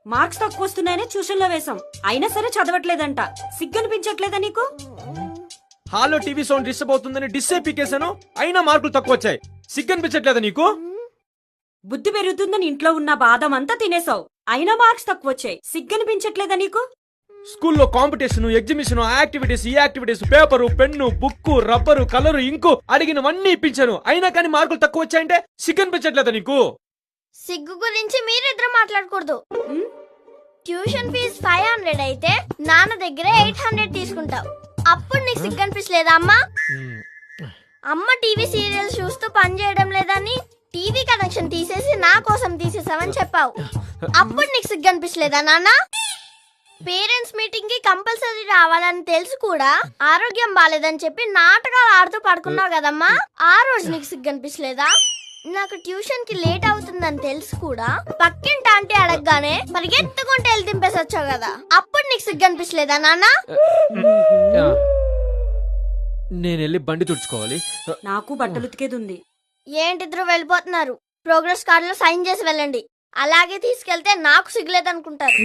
Marks తక్కువ వస్తున్నాయని tuition లో వేశాం, అయినా సరే చదవట్లేదంట. సిగ్గనిపించట్లేదా నీకు? హాల్లో టీవీ సౌండ్ డిస్టర్బ్ అవుతుందని డిస్సే పీకేశాను, అయినా మార్కులు తక్కువ వచ్చాయి. సిగ్గనిపించట్లేదా నీకు? బుద్ధి పెరుగుతుందని ఇంట్లో ఉన్న బాదం అంతా తినేసావు, అయినా మార్క్స్ తక్కువ వచ్చాయి. సిగ్గనిపించట్లేదా నీకు? స్కూల్లో కాంపిటీషన్, ఎగ్జిబిషన్, యాక్టివిటీస్, ఈ activities, paper, pen, book, rubber, colour, ink అడిగినవన్నీ ఇప్పించాను, అయినా కానీ మార్కులు తక్కువ వచ్చాయంటే సిగ్గనిపించట్లేదా నీకు? సిగ్గు గురించి మీరిద్దరు మాట్లాడకూడదు. ట్యూషన్ ఫీజు 500 అయితే నాన్న దగ్గర 800 తీసుకుంటావు. అప్పుడు నీకు సిగ్గు అనిపించలేదా అమ్మా? అమ్మ టీవీ సీరియల్స్ చూస్తూ పని చేయడం లేదని టీవీ కనెక్షన్ తీసేసి నా కోసం తీసేసావని చెప్పావు. అప్పుడు నీకు సిగ్గు అనిపించలేదా నాన్న? పేరెంట్స్ మీటింగ్ కి కంపల్సరీ రావాలని తెలుసు కూడా ఆరోగ్యం బాలేదని చెప్పి నాటకాలు ఆడుతూ పడుకున్నావు కదమ్మా, ఆ రోజు నీకు సిగ్గు అనిపించలేదా? నాకు ట్యూషన్ కి లేట్ అవుతుందని తెలుసు కూడా పక్కింటి ఆంటీ అడగగానే పరిగెత్తుకుంటే వెళ్ళి దింపేసి వచ్చావు కదా, అప్పుడు నీకు సిగ్గు అనిపించలేదా నాన్న? నేను వెళ్ళి బండి తుడుచుకోవాలి. నాకు బట్టలు ఉతికేది ఉంది. ఏంటిద్దరు వెళ్ళిపోతున్నారు? ప్రోగ్రెస్ కార్డులో సైన్ చేసి వెళ్ళండి, అలాగే తీసుకెళ్తే నాకు సిగ్గులేదనుకుంటారు.